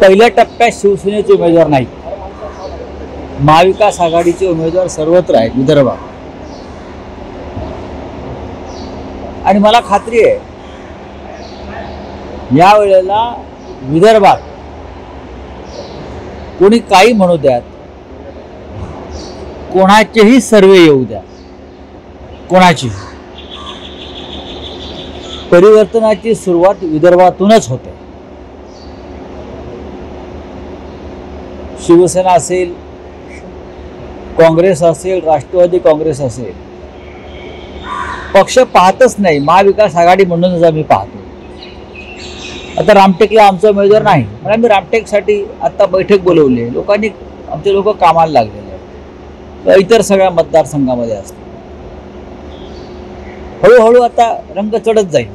पहिल्या टप्प्यात शिवसेनेचे उमेदवार नाहीत, महाविकास आघाडीचे उमेदवार सर्वत्र आहेत विदर्भात. आणि मला खात्री आहे या वेळेला विदर्भात कोणी काही म्हणू द्यात, कोणाचेही सर्वे येऊ द्या, कोणाची परिवर्तनाची सुरुवात विदर्भातूनच होते. शिवसेना असेल, काँग्रेस असेल, राष्ट्रवादी काँग्रेस असेल, पक्ष पाहतच नाही, महाविकास आघाडी म्हणूनच आम्ही पाहतो. आता रामटेकला आमचा उमेदवार नाही, पण आम्ही रामटेकसाठी आता बैठक बोलवली. लोकांनी, आमचे लोक कामाला लागलेले आहेत, इतर सगळ्या मतदारसंघामध्ये असतात. हळूहळू आता रंग चढत जाईल.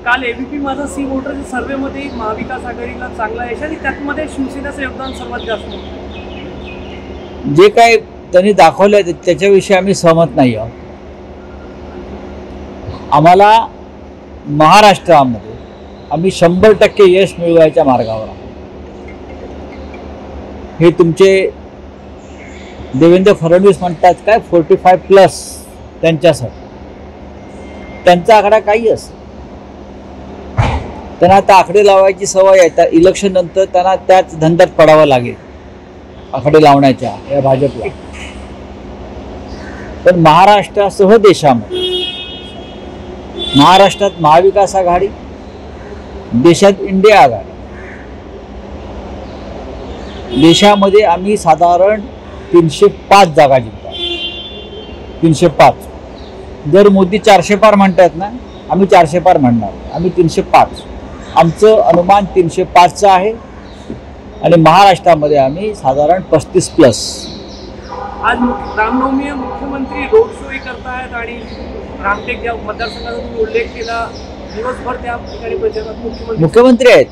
काल एबीपी माझा सी वोटर सर्वेमध्ये महाविकास आघाडीला चांगला यश आणि त्यामध्ये शिवसेनेचं योगदान सर्वात जास्त. जे काय त्यांनी दाखवले त्याच्याविषयी आम्ही सहमत नाही आहोत. आम्हाला महाराष्ट्रामध्ये आम्ही 100% यश मिळवायच्या मार्गावर आहोत. हे तुमचे देवेंद्र फडणवीस म्हणतात काय 45+ त्यांच्यासाठी, त्यांचा आकडा काही असतो. त्यांना आता आकडे लावायची सवय आहे. त्या इलेक्शन नंतर त्यांना त्याच धंद्यात पडावं लागेल, आकडे लावण्याच्या या भाजपला. पण महाराष्ट्रासह देशामध्ये, महाराष्ट्रात महाविकास आघाडी, देशात इंडिया आघाडी, देशामध्ये आम्ही साधारण 305 जागा जिंकतो. 305. जर मोदी 400 पार म्हणतात ना, आम्ही 400 पार म्हणणार, आम्ही 305. आमचं अनुमान 305चं आहे आणि महाराष्ट्रामध्ये आम्ही साधारण 35+. आज रामनवमी मुख्यमंत्री रोड शोही करतायत आणि रामटेक ज्या मतदारसंघाचा उल्लेख केला, दिवसभर त्या ठिकाणी प्रचारात मुख्यमंत्री आहेत.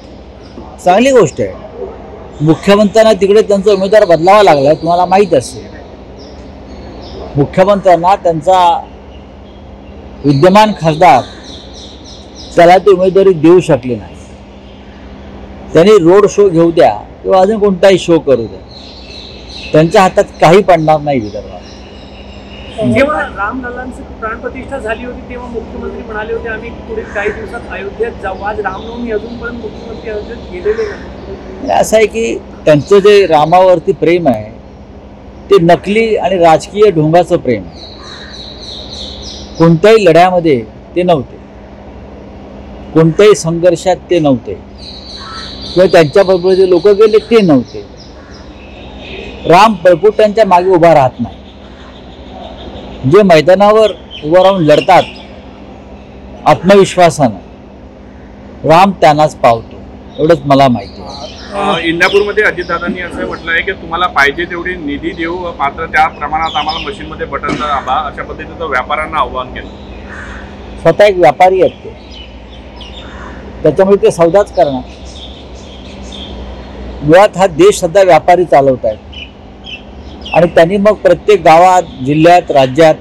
चांगली गोष्ट आहे. मुख्यमंत्र्यांना तिकडे त्यांचा उमेदवार बदलावा लागला, तुम्हाला माहीत असेल. मुख्यमंत्र्यांना त्यांचा विद्यमान खासदार त्याला ते उमेदवारी देऊ शकले नाही. त्यांनी रोड शो घेऊ द्या किंवा अजून कोणताही शो करू द्या, त्यांच्या हातात काही पडणार नाही विदर्भात. जेव्हा रामलल्लांची प्राणप्रतिष्ठा झाली होती तेव्हा मुख्यमंत्री म्हणाले होते आम्ही पुढील काही दिवसात अयोध्येत जाऊ. आज रामनवमी अजूनपर्यंत मुख्यमंत्री अयोध्येत गेलेले नाही. असं आहे की त्यांचं जे रामावरती प्रेम आहे ते नकली आणि राजकीय ढोंगाचं प्रेम आहे. कोणत्याही लढ्यामध्ये ते नव्हते, कोणत्याही संघर्षात ते नव्हते, किंवा त्यांच्याबरोबर जे लोक गेले ते नव्हते. राम पळपुट्यांच्या मागे उभा राहत नाही. जे मैदानावर उभं राहून लढतात आत्मविश्वासानं, राम त्यांनाच पावतो, एवढंच मला माहिती आहे. इंदापूरमध्ये अजितदादांनी असं म्हटलं आहे की तुम्हाला पाहिजे तेवढी निधी देऊ, मात्र त्या प्रमाणात आम्हाला मशीनमध्ये बटन दाबा, अशा पद्धतीचं व्यापाऱ्यांना आव्हान केलं. स्वतः एक व्यापारी आहेत ते, त्याच्यामुळे ते सौदाच करणार. मुळात हा देश सध्या व्यापारी चालवत आहेत आणि त्यांनी मग प्रत्येक गावात, जिल्ह्यात, राज्यात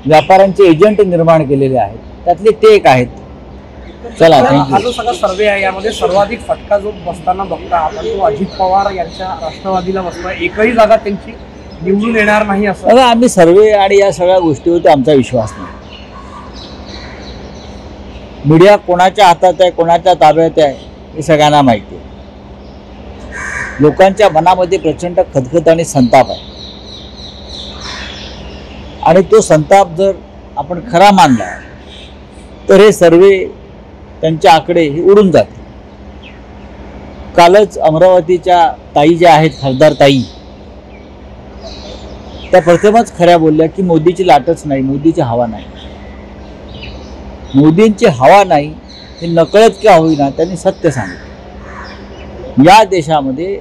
व्यापाऱ्यांचे एजंट निर्माण केलेले आहेत. त्यातले ते एक आहेत. चला, हा जो सगळा सर्वे आहे यामध्ये सर्वाधिक फटका जो बसताना बघता आपण तो अजित पवार यांच्या राष्ट्रवादीला बसतोय. एकही जागा त्यांची निवडून येणार नाही असं. बघा, आम्ही सर्वे आणि या सगळ्या गोष्टीवरती आमचा विश्वास नाही. मीडिया कोणाच्या हातात आहे, कोणाच्या ताब्यात आहे हे सगळ्यांना माहिती आहे. लोकांच्या मनामध्ये प्रचंड खदखद आणि संताप आहे आणि तो संताप जर आपण खरा मानला तर हे सर्वे, त्यांचे आकडे हे उडून जाते. कालच अमरावतीच्या ताई ज्या आहेत, खासदार ताई, त्या प्रथमच खऱ्या बोलल्या की मोदीची लाटच नाही, मोदीची हवा नाही. मोदींची हवा नाही हे नकळत का होईना त्यांनी सत्य सांगितलं. या देशामध्ये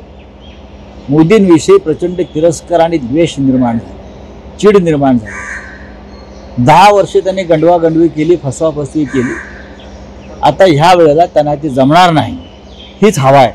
मोदींविषयी प्रचंड तिरस्कार आणि द्वेष निर्माण झाला, चीड निर्माण झाली. 10 वर्ष त्यांनी गंडवागंडवी केली, फसवाफसवी केली. आता ह्या वेळेला त्यांना ती जमणार नाही, हीच हवा आहे.